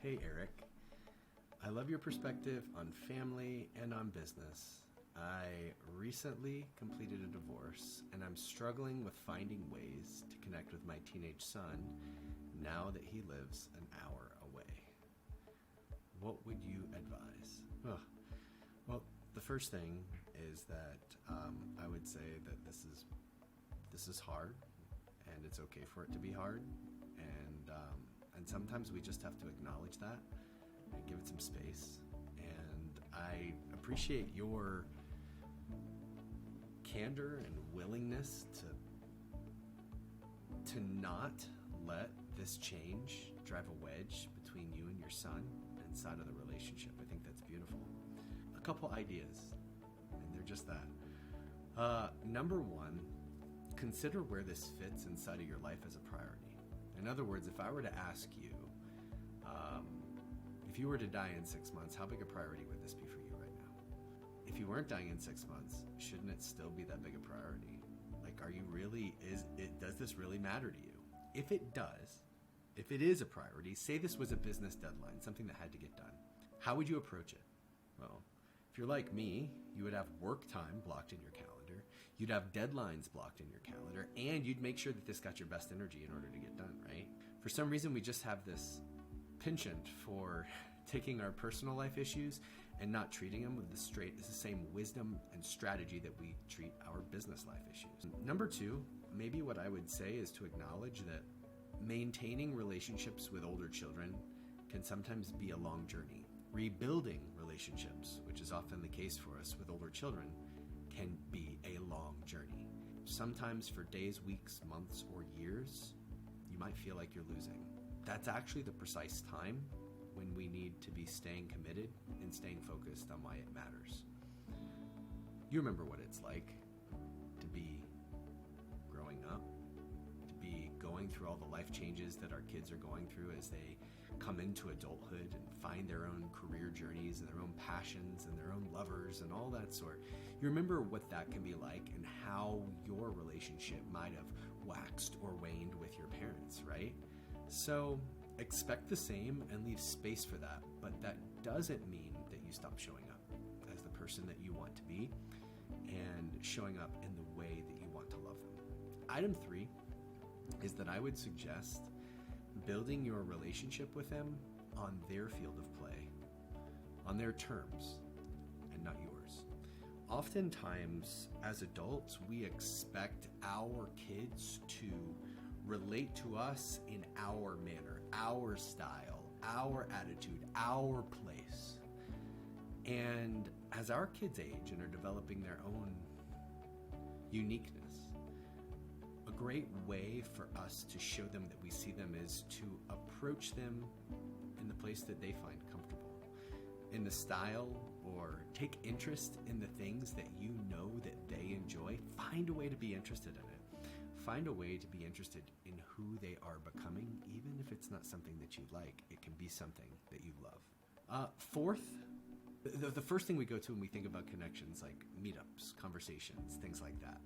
Hey Eric, I love your perspective on family and on business. I recently completed a divorce and I'm struggling with finding ways to connect with my teenage son now that he lives an hour away. What would you advise? Well, the first thing is that I would say that this is hard, and it's okay for it to be hard, and sometimes we just have to acknowledge that and give it some space. And I appreciate your candor and willingness to not let this change drive a wedge between you and your son inside of the relationship. I think that's beautiful. A couple ideas, and they're just that. Number one, consider where this fits inside of your life as a priority. In other words, if I were to ask you, if you were to die in 6 months, how big a priority would this be for you right now? If you weren't dying in 6 months, shouldn't it still be that big a priority? Like, does this really matter to you? If it does, if it is a priority, say this was a business deadline, something that had to get done, how would you approach it? Well, if you're like me, you would have work time blocked in your calendar, you'd have deadlines blocked in your calendar, and you'd make sure that this got your best energy in order to get done, right? For some reason, we just have this penchant for taking our personal life issues and not treating them with the same wisdom and strategy that we treat our business life issues. Number two, maybe what I would say is to acknowledge that maintaining relationships with older children can sometimes be a long journey. Rebuilding relationships, which is often the case for us with older children, can be a long journey. Sometimes for days, weeks, months, or years, you might feel like you're losing. That's actually the precise time when we need to be staying committed and staying focused on why it matters. You remember what it's like to be growing up, to be going through all the life changes that our kids are going through as they come into adulthood and find their own career journeys and their own passions and their own lovers and all that sort. You remember what that can be like and how your relationship might have waxed or waned with your parents, right? So expect the same and leave space for that, but that doesn't mean that you stop showing up as the person that you want to be and showing up in the way that you want to love them. Item 3 is that I would suggest building your relationship with them on their field of play, on their terms, and not yours. Oftentimes, as adults, we expect our kids to relate to us in our manner, our style, our attitude, our place. And as our kids age and are developing their own uniqueness, a great way for us to show them that we see them is to approach them in the place that they find comfortable, in the style, or take interest in the things that you know that they enjoy. Find a way to be interested in it. Find a way to be interested in who they are becoming, even if it's not something that you like. It can be something that you love. Fourth, the first thing we go to when we think about connections, like meetups, conversations, things like that,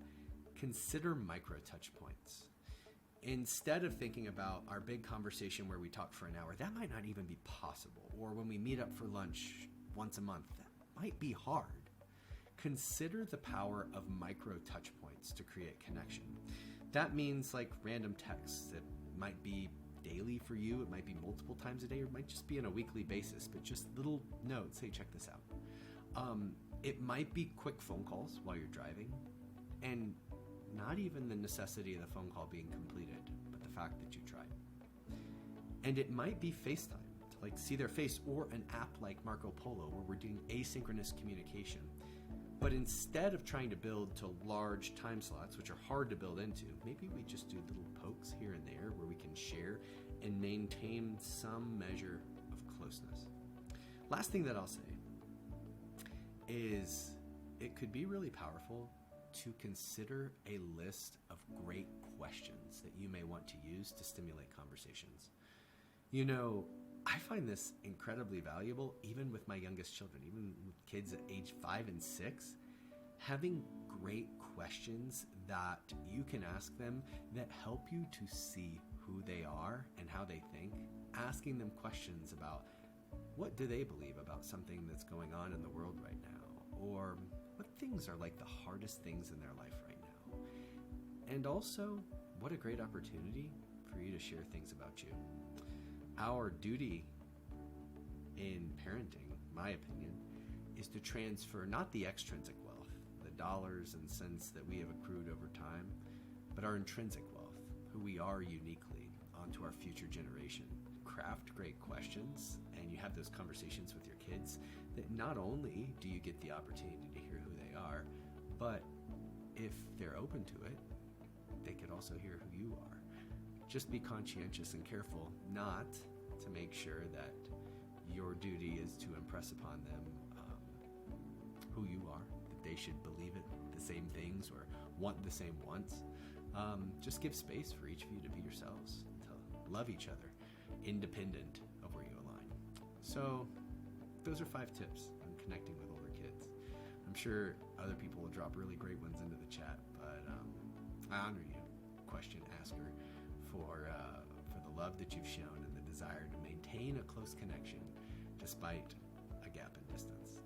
consider micro touch points. Instead of thinking about our big conversation where we talk for an hour, that might not even be possible. Or when we meet up for lunch once a month, that might be hard. Consider the power of micro touch points to create connection. That means like random texts. It might be daily for you, it might be multiple times a day, or it might just be on a weekly basis, but just little notes. Hey, check this out. It might be quick phone calls while you're driving, and not even the necessity of the phone call being completed, but the fact that you tried. And it might be FaceTime, to like see their face, or an app like Marco Polo where we're doing asynchronous communication. But instead of trying to build to large time slots, which are hard to build into, maybe we just do little pokes here and there where we can share and maintain some measure of closeness. Last thing that I'll say is it could be really powerful to consider a list of great questions that you may want to use to stimulate conversations. You know, I find this incredibly valuable, even with my youngest children, even with kids at age 5 and 6, having great questions that you can ask them that help you to see who they are and how they think, asking them questions about what do they believe about something that's going on in the world right now, or what things are like the hardest things in their life right now. And also, what a great opportunity for you to share things about you. Our duty in parenting, my opinion, is to transfer not the extrinsic wealth, the dollars and cents that we have accrued over time, but our intrinsic wealth, who we are uniquely, onto our future generation. Craft great questions, and you have those conversations with your kids that not only do you get the opportunity to hear who they are, but if they're open to it, they could also hear who you are. Just be conscientious and careful not to make sure that your duty is to impress upon them who you are, that they should believe it, the same things, or want the same wants. Just give space for each of you to be yourselves, to love each other, independent of where you align. So those are 5 tips on connecting with older kids. I'm sure other people will drop really great ones into the chat, but I honor you, question asker, for the love that you've shown and the desire to maintain a close connection despite a gap in distance.